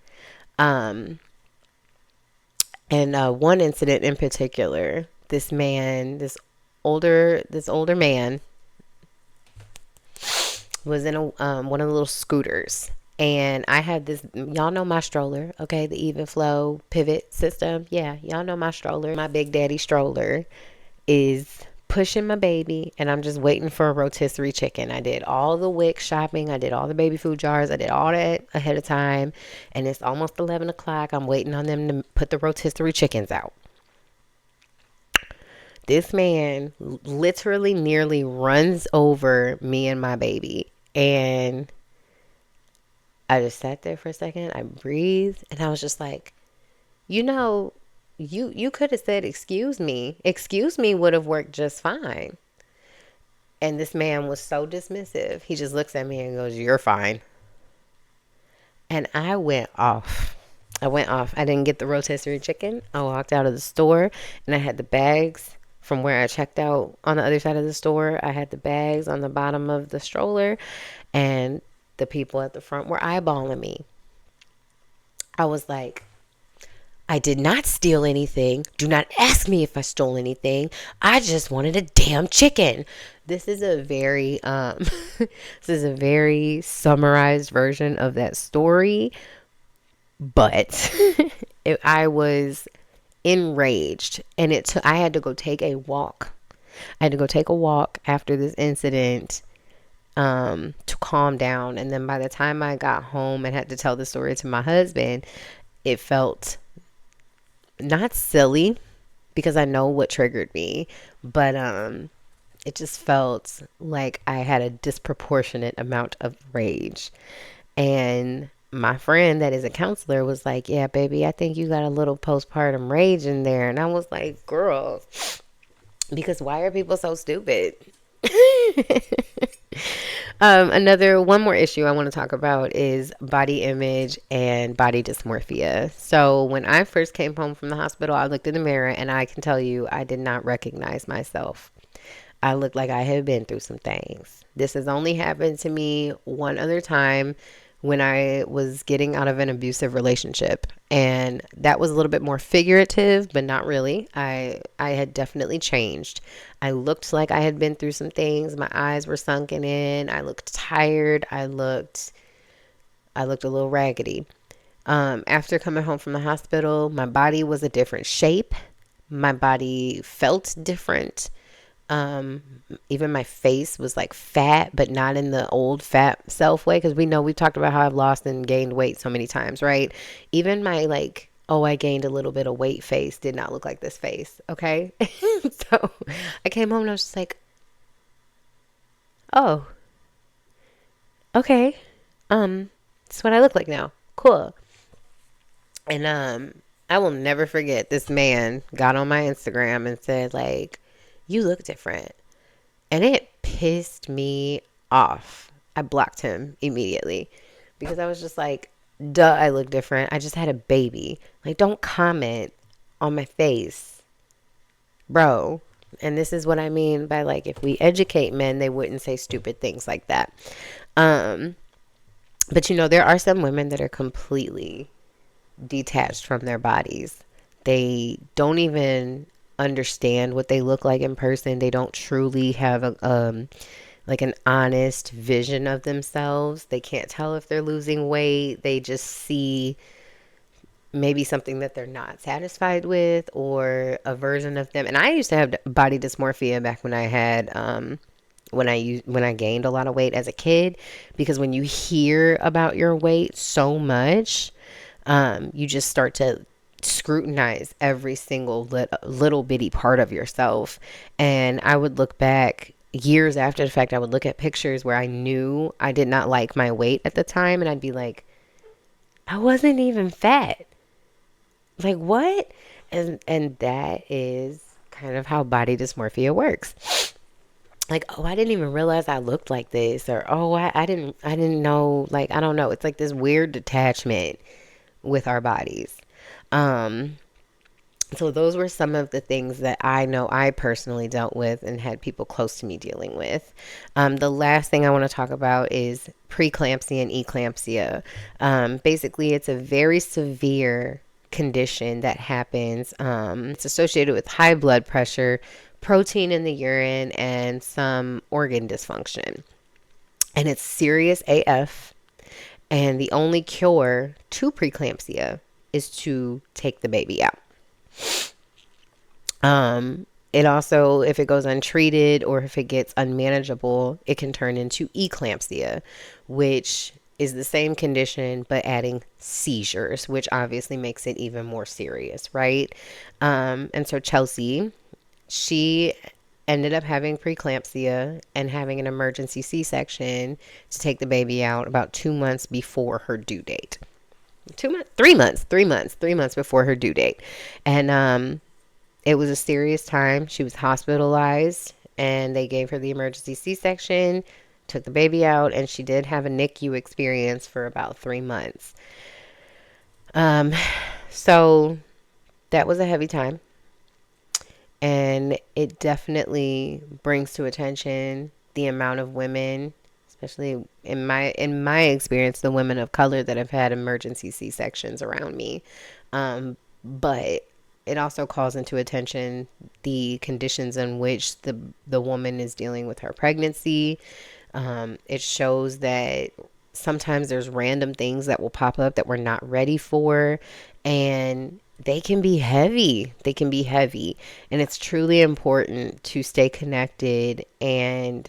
Um, and one incident in particular, this older man was in one of the little scooters. And I had this, y'all know my stroller, okay? The even flow pivot system. Yeah, y'all know my stroller. My big daddy stroller is pushing my baby, and I'm just waiting for a rotisserie chicken. I did all the WIC shopping. I did all the baby food jars. I did all that ahead of time. And it's almost 11 o'clock. I'm waiting on them to put the rotisserie chickens out. This man literally nearly runs over me and my baby. And I just sat there for a second. I breathed, and I was just like, you know, you could have said, excuse me. Excuse me would have worked just fine. And this man was so dismissive. He just looks at me and goes, you're fine. And I went off. I didn't get the rotisserie chicken. I walked out of the store, and I had the bags from where I checked out on the other side of the store. I had the bags on the bottom of the stroller, and the people at the front were eyeballing me. I was like, I did not steal anything. Do not ask me if I stole anything. I just wanted a damn chicken. This is a very this is a very summarized version of that story, but I was enraged, and I had to go take a walk. I had to go take a walk after this incident to calm down. And then by the time I got home and had to tell the story to my husband, it felt not silly because I know what triggered me, but it just felt like I had a disproportionate amount of rage. And my friend that is a counselor was like, yeah, baby, I think you got a little postpartum rage in there. And I was like, girl, because why are people so stupid? One more issue I want to talk about is body image and body dysmorphia. So when I first came home from the hospital, I looked in the mirror, and I can tell you I did not recognize myself. I looked like I had been through some things. This has only happened to me one other time, when I was getting out of an abusive relationship, and that was a little bit more figurative, but not really. I had definitely changed. I looked like I had been through some things. My eyes were sunken in. I looked tired. I looked a little raggedy. After coming home from the hospital, my body was a different shape. My body felt different. Um, Even my face was like fat, but not in the old fat self way. Cause we know we talked about how I've lost and gained weight so many times, right? Even my like, oh, I gained a little bit of weight face did not look like this face. Okay. So I came home and I was just like, oh, okay. That's what I look like now. Cool. And I will never forget this man got on my Instagram and said like, you look different. And it pissed me off. I blocked him immediately because I was just like, duh, I look different. I just had a baby. Like, don't comment on my face, bro. And this is what I mean by like, if we educate men, they wouldn't say stupid things like that. Um, but you know, there are some women that are completely detached from their bodies. They don't even understand what they look like in person. They don't truly have a like an honest vision of themselves. They can't tell if they're losing weight. They just see maybe something that they're not satisfied with or a version of them. And I used to have body dysmorphia back when I had when I gained a lot of weight as a kid, because when you hear about your weight so much, you just start to scrutinize every single little bitty part of yourself. And I would look back years after the fact, I would look at pictures where I knew I did not like my weight at the time, and I'd be like, I wasn't even fat. Like, what? And that is kind of how body dysmorphia works. Like, oh, I didn't even realize I looked like this, or oh, I didn't know, like, I don't know. It's like this weird detachment with our bodies. Um, so those were some of the things that I know I personally dealt with and had people close to me dealing with. The last thing I want to talk about is preeclampsia and eclampsia. Basically, it's a very severe condition that happens. It's associated with high blood pressure, protein in the urine, and some organ dysfunction. And it's serious AF. And the only cure to preeclampsia is to take the baby out. It also, if it goes untreated or if it gets unmanageable, it can turn into eclampsia, which is the same condition but adding seizures, which obviously makes it even more serious, right? And so Chelsea, she ended up having preeclampsia and having an emergency C-section to take the baby out about 2 months before her due date. 2 months, 3 months, 3 months, 3 months before her due date. And it was a serious time. She was hospitalized and they gave her the emergency C-section, took the baby out, and she did have a NICU experience for about 3 months. Um, so that was a heavy time. And it definitely brings to attention the amount of women, especially in my experience, the women of color that have had emergency C-sections around me. But it also calls into attention the conditions in which the woman is dealing with her pregnancy. It shows that sometimes there's random things that will pop up that we're not ready for, and they can be heavy. They can be heavy. And it's truly important to stay connected and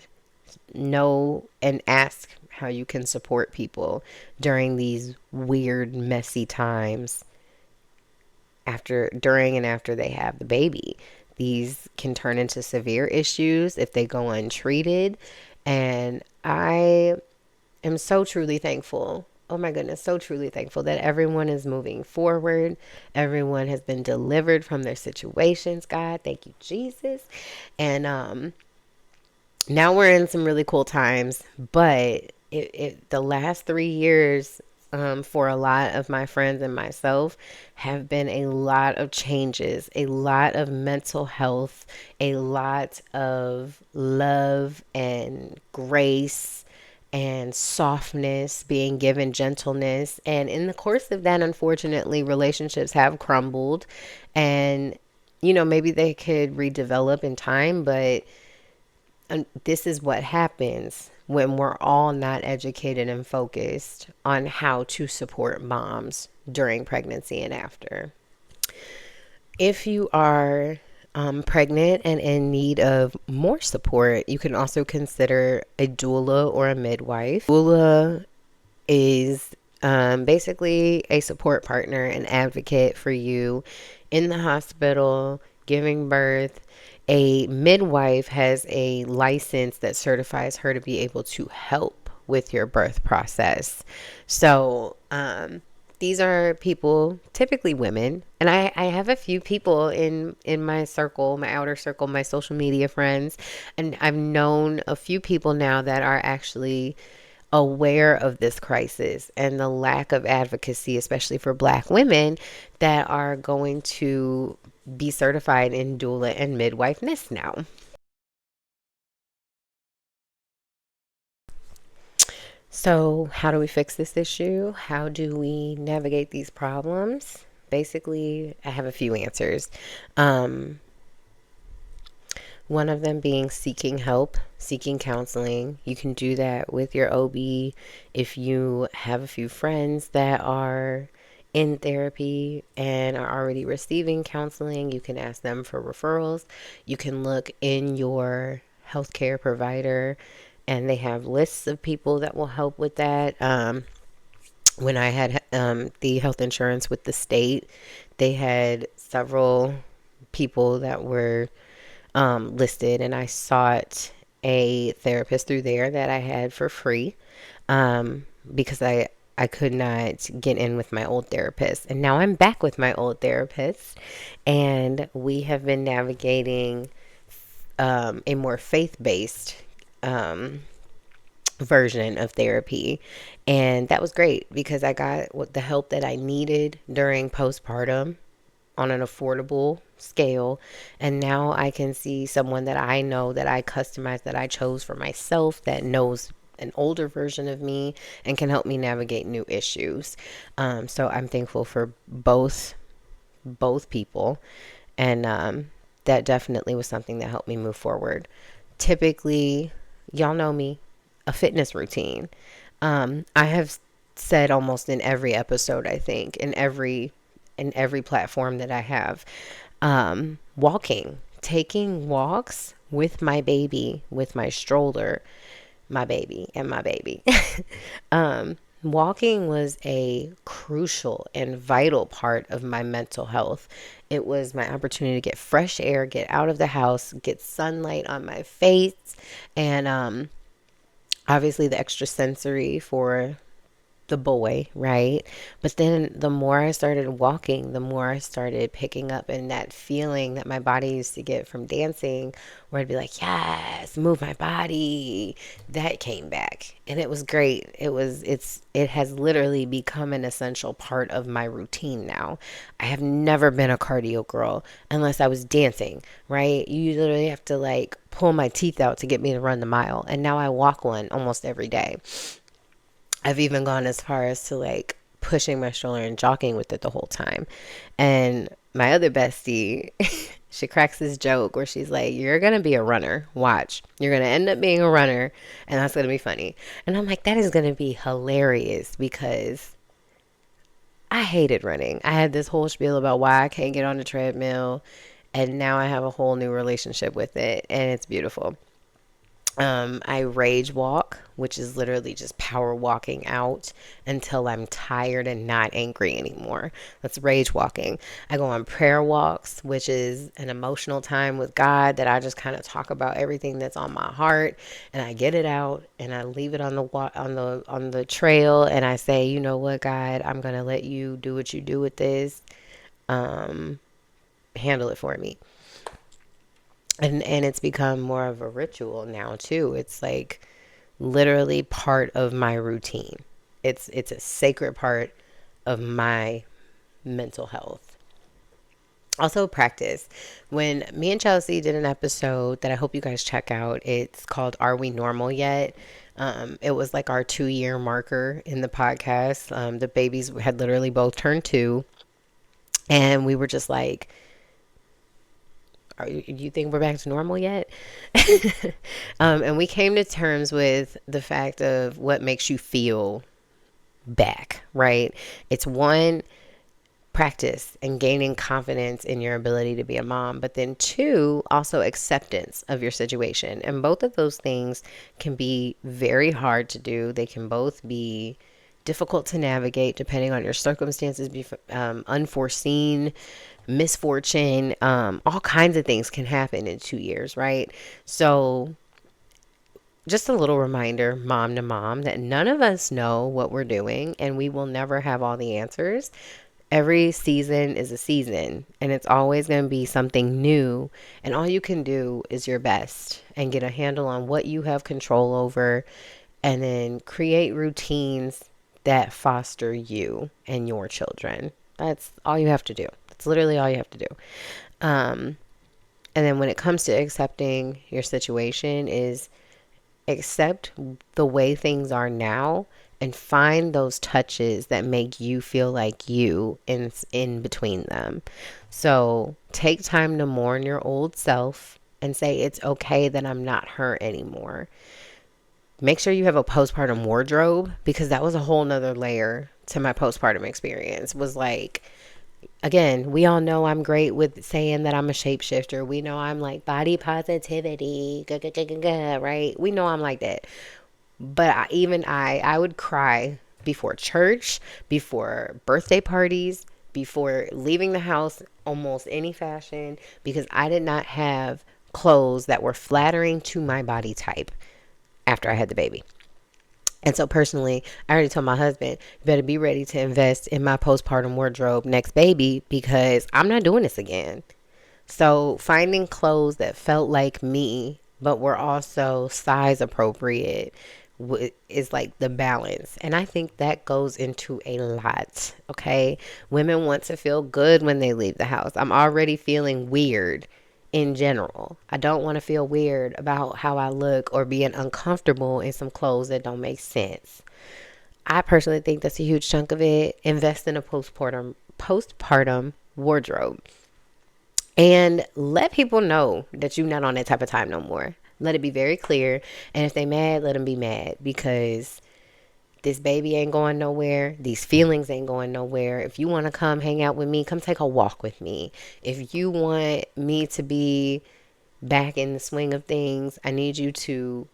know and ask how you can support people during these weird, messy times during, and after they have the baby. These can turn into severe issues if they go untreated. And I am so truly thankful. Oh my goodness, so truly thankful that everyone is moving forward. Everyone has been delivered from their situations. God, thank you, Jesus. And now we're in some really cool times, but the last 3 years, for a lot of my friends and myself, have been a lot of changes, a lot of mental health, a lot of love and grace and softness being given, gentleness. And in the course of that, unfortunately, relationships have crumbled. And, maybe they could redevelop in time, but this is what happens when we're all not educated and focused on how to support moms during pregnancy and after. If you are pregnant and in need of more support, you can also consider a doula or a midwife. Doula is basically a support partner and advocate for you in the hospital giving birth. A midwife has a license that certifies her to be able to help with your birth process. So, these are people, typically women, and I have a few people in my circle, my outer circle, my social media friends, and I've known a few people now that are actually aware of this crisis and the lack of advocacy, especially for Black women, that are going to be certified in doula and midwifeness now. So, how do we fix this issue? How do we navigate these problems? Basically, I have a few answers. Um, One of them being seeking help, seeking counseling. You can do that with your OB. If you have a few friends that are in therapy and are already receiving counseling, you can ask them for referrals. You can look in your healthcare provider, and they have lists of people that will help with that. When I had the health insurance with the state, they had several people that were listed, and I sought a therapist through there that I had for free, because I could not get in with my old therapist. And now I'm back with my old therapist, and we have been navigating a more faith based version of therapy. And that was great because I got the help that I needed during postpartum on an affordable scale. And now I can see someone that I know, that I customized, that I chose for myself, that knows an older version of me and can help me navigate new issues. So I'm thankful for both people, and that definitely was something that helped me move forward. Typically, y'all know me, a fitness routine. I have said almost in every episode, I think, in every platform that I have, walking, taking walks with my baby, with my stroller, my baby and my baby. Walking was a crucial and vital part of my mental health. It was my opportunity to get fresh air, get out of the house, get sunlight on my face, and obviously the extra sensory for the boy, right? But then the more I started walking, the more I started picking up, and that feeling that my body used to get from dancing, where I'd be like, yes, move my body, that came back. And it was great. It has literally become an essential part of my routine now. I have never been a cardio girl unless I was dancing, right? You literally have to like pull my teeth out to get me to run the mile. And now I walk one almost every day. I've even gone as far as to like pushing my stroller and jogging with it the whole time. And my other bestie, she cracks this joke where she's like, "You're going to be a runner. Watch. You're going to end up being a runner, and that's going to be funny." And I'm like, that is going to be hilarious because I hated running. I had this whole spiel about why I can't get on the treadmill, and now I have a whole new relationship with it, and it's beautiful. I rage walk, which is literally just power walking out until I'm tired and not angry anymore. That's rage walking. I go on prayer walks, which is an emotional time with God that I just kind of talk about everything that's on my heart, and I get it out and I leave it on the trail, and I say, you know what, God, I'm gonna let you do what you do with this. Um, Handle it for me. And it's become more of a ritual now too. It's like literally part of my routine. It's a sacred part of my mental health. Also practice. When me and Chelsea did an episode that I hope you guys check out, it's called Are We Normal Yet? It was like our 2 year marker in the podcast. The babies had literally both turned 2, and we were just like, you think we're back to normal yet? And we came to terms with the fact of what makes you feel back, right? It's one, practice and gaining confidence in your ability to be a mom, but then two, also acceptance of your situation. And both of those things can be very hard to do. They can both be difficult to navigate depending on your circumstances, unforeseen misfortune, all kinds of things can happen in 2 years, right? So just a little reminder, mom to mom, that none of us know what we're doing and we will never have all the answers. Every season is a season and it's always going to be something new. And all you can do is your best and get a handle on what you have control over and then create routines that foster you and your children. That's all you have to do. That's literally all you have to do. Um, and then when it comes to accepting your situation is accept the way things are now and find those touches that make you feel like you in between them. So take time to mourn your old self and say it's okay that I'm not her anymore. Make sure you have a postpartum wardrobe, because that was a whole nother layer to my postpartum experience. Was like, again, we all know I'm great with saying that I'm a shapeshifter. We know I'm like body positivity, right? We know I'm like that. But I would cry before church, before birthday parties, before leaving the house, almost any fashion, because I did not have clothes that were flattering to my body type after I had the baby. And so personally, I already told my husband, you better be ready to invest in my postpartum wardrobe next baby, because I'm not doing this again. So finding clothes that felt like me, but were also size appropriate is like the balance. And I think that goes into a lot. Okay. Women want to feel good when they leave the house. I'm already feeling weird in general. I don't want to feel weird about how I look or being uncomfortable in some clothes that don't make sense. I personally think that's a huge chunk of it. Invest in a postpartum wardrobe. And let people know that you're not on that type of time no more. Let it be very clear. And if they mad, let them be mad, because this baby ain't going nowhere. These feelings ain't going nowhere. If you want to come hang out with me, come take a walk with me. If you want me to be back in the swing of things, I need you to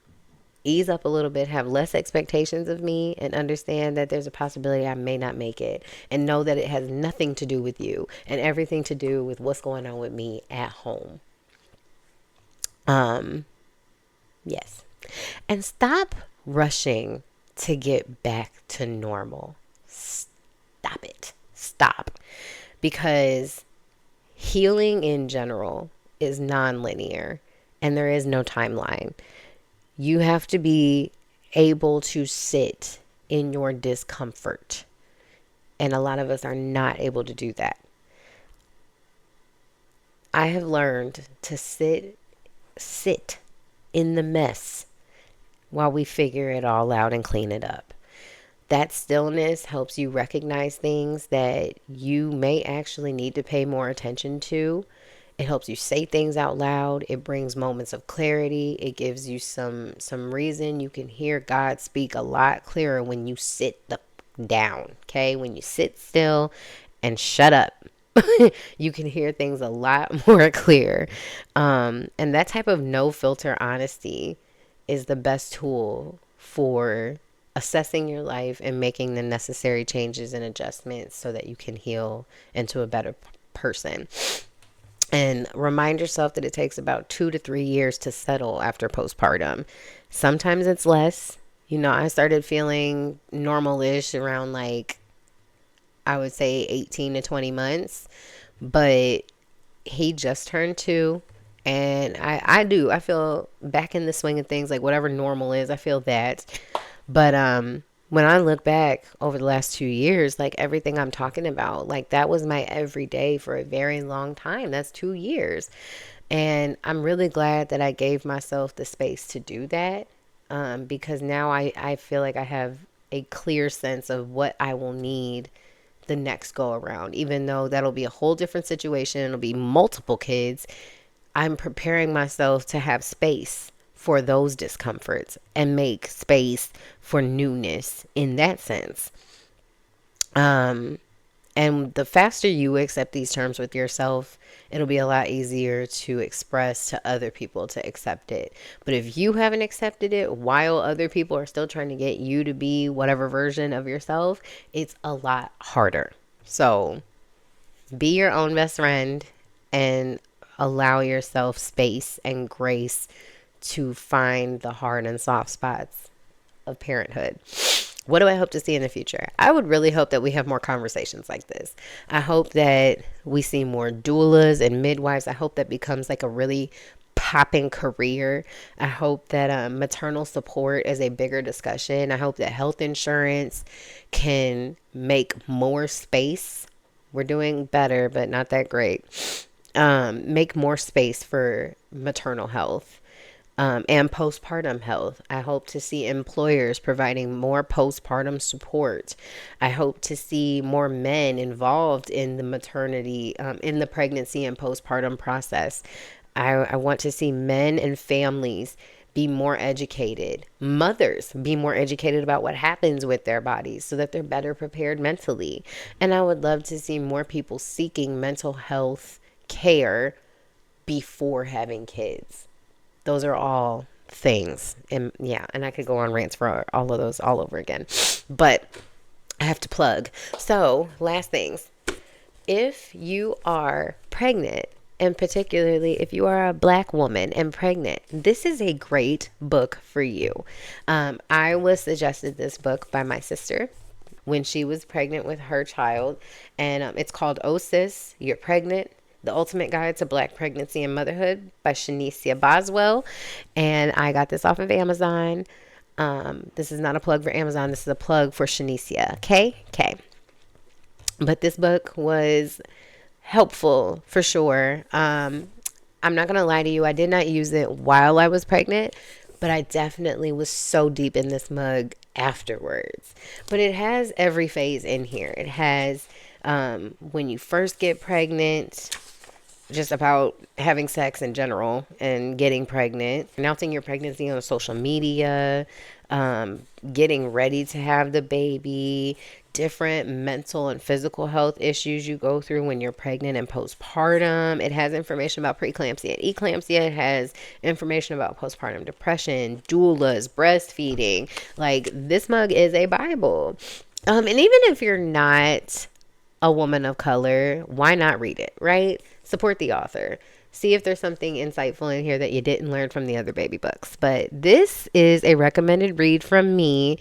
ease up a little bit, have less expectations of me, and understand that there's a possibility I may not make it. And know that it has nothing to do with you and everything to do with what's going on with me at home. Yes. And stop rushing to get back to normal. Stop it. Stop. Because healing in general is non-linear and there is no timeline. You have to be able to sit in your discomfort. And a lot of us are not able to do that. I have learned to sit in the mess while we figure it all out and clean it up. That stillness helps you recognize things that you may actually need to pay more attention to. It helps you say things out loud. It brings moments of clarity. It gives you some reason. You can hear God speak a lot clearer when you sit down, okay? When you sit still and shut up. You can hear things a lot more clear. And that type of no filter honesty is the best tool for assessing your life and making the necessary changes and adjustments so that you can heal into a better person. And remind yourself that it takes about 2 to 3 years to settle after postpartum. Sometimes it's less. I started feeling normal-ish around, like, I would say 18 to 20 months. But he just turned 2. And I feel back in the swing of things, like whatever normal is, I feel that. But when I look back over the last 2 years, like everything I'm talking about, like that was my everyday for a very long time. That's 2 years. And I'm really glad that I gave myself the space to do that, because now I feel like I have a clear sense of what I will need the next go around, even though that'll be a whole different situation. It'll be multiple kids. I'm preparing myself to have space for those discomforts and make space for newness in that sense. And the faster you accept these terms with yourself, it'll be a lot easier to express to other people to accept it. But if you haven't accepted it while other people are still trying to get you to be whatever version of yourself, it's a lot harder. So be your own best friend and allow yourself space and grace to find the hard and soft spots of parenthood. What do I hope to see in the future? I would really hope that we have more conversations like this. I hope that we see more doulas and midwives. I hope that becomes like a really popping career. I hope that maternal support is a bigger discussion. I hope that health insurance can make more space. We're doing better, but not that great. Make more space for maternal health and postpartum health. I hope to see employers providing more postpartum support. I hope to see more men involved in the maternity, in the pregnancy and postpartum process. I want to see men and families be more educated, mothers be more educated about what happens with their bodies so that they're better prepared mentally. And I would love to see more people seeking mental health care before having kids. Those are all things. And yeah, and I could go on rants for all of those all over again. But I have to plug. So, last things. If you are pregnant, and particularly if you are a Black woman and pregnant, this is a great book for you. I was suggested this book by my sister when she was pregnant with her child, and it's called Oh Sis, You're Pregnant. The Ultimate Guide to Black Pregnancy and Motherhood by Shanicia Boswell. And I got this off of Amazon. This is not a plug for Amazon. This is a plug for Shanicia. Okay? Okay. But this book was helpful for sure. I'm not going to lie to you. I did not use it while I was pregnant, but I definitely was so deep in this mug afterwards. But it has every phase in here. It has when you first get pregnant, just about having sex in general and getting pregnant, announcing your pregnancy on social media, getting ready to have the baby, different mental and physical health issues you go through when you're pregnant and postpartum. It has information about preeclampsia and eclampsia. It has information about postpartum depression, doulas, breastfeeding. Like, this mug is a Bible. And even if you're not a woman of color, why not read it, right? Support the author. See if there's something insightful in here that you didn't learn from the other baby books. But this is a recommended read from me.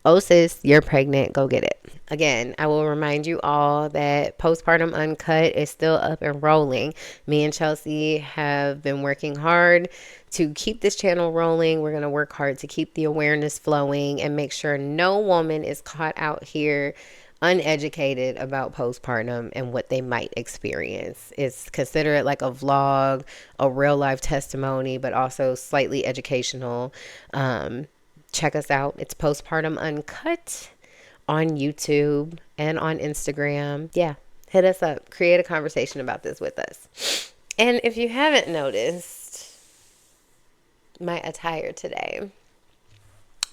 Oh, sis, you're pregnant. Go get it. Again, I will remind you all that Postpartum Uncut is still up and rolling. Me and Chelsea have been working hard to keep this channel rolling. We're going to work hard to keep the awareness flowing and make sure no woman is caught out here uneducated about postpartum and what they might experience. It's consider it like a vlog, a real life testimony, but also slightly educational. Check us out. It's Postpartum Uncut on YouTube and on Instagram. Yeah, hit us up. Create a conversation about this with us. And if you haven't noticed my attire today,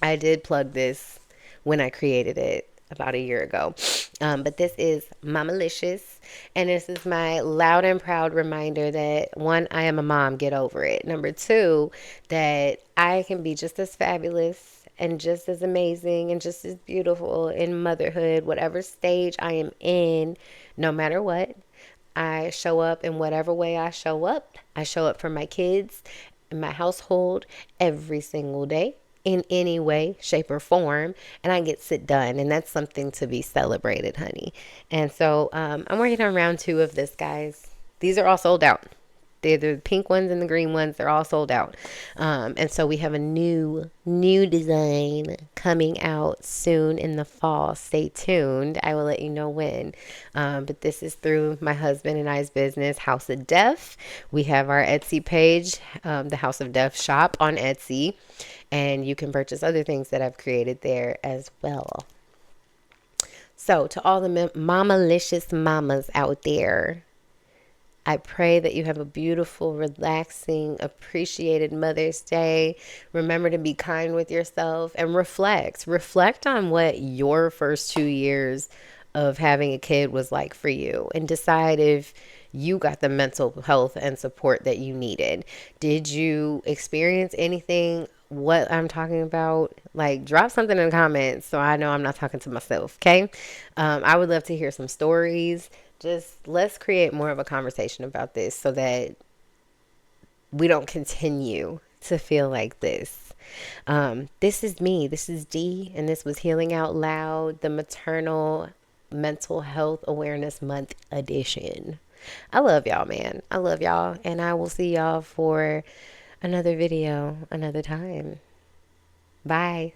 I did plug this when I created it about a year ago. But this is Mamalicious. And this is my loud and proud reminder that, one, I am a mom. Get over it. Number two, that I can be just as fabulous and just as amazing and just as beautiful in motherhood, whatever stage I am in, no matter what. I show up in whatever way I show up. I show up for my kids and my household every single day, in any way, shape, or form, and I get it done, and that's something to be celebrated, honey. And so I'm working on round 2 of this, guys. These are all sold out. They're the pink ones and the green ones. They're all sold out. And so we have a new design coming out soon in the fall. Stay tuned. I will let you know when. But this is through my husband and I's business, House of Def. We have our Etsy page, the House of Def shop on Etsy. And you can purchase other things that I've created there as well. So to all the mamalicious mamas out there, I pray that you have a beautiful, relaxing, appreciated Mother's Day. Remember to be kind with yourself and reflect. Reflect on what your first 2 years of having a kid was like for you, and decide if you got the mental health and support that you needed. Did you experience anything what I'm talking about? Like, drop something in the comments so I know I'm not talking to myself, okay? I would love to hear some stories. Just let's create more of a conversation about this so that we don't continue to feel like this. This is me. This is Dee, and this was Healing Out Loud, the Maternal Mental Health Awareness Month edition. I love y'all, man. I love y'all, and I will see y'all for another video another time. Bye.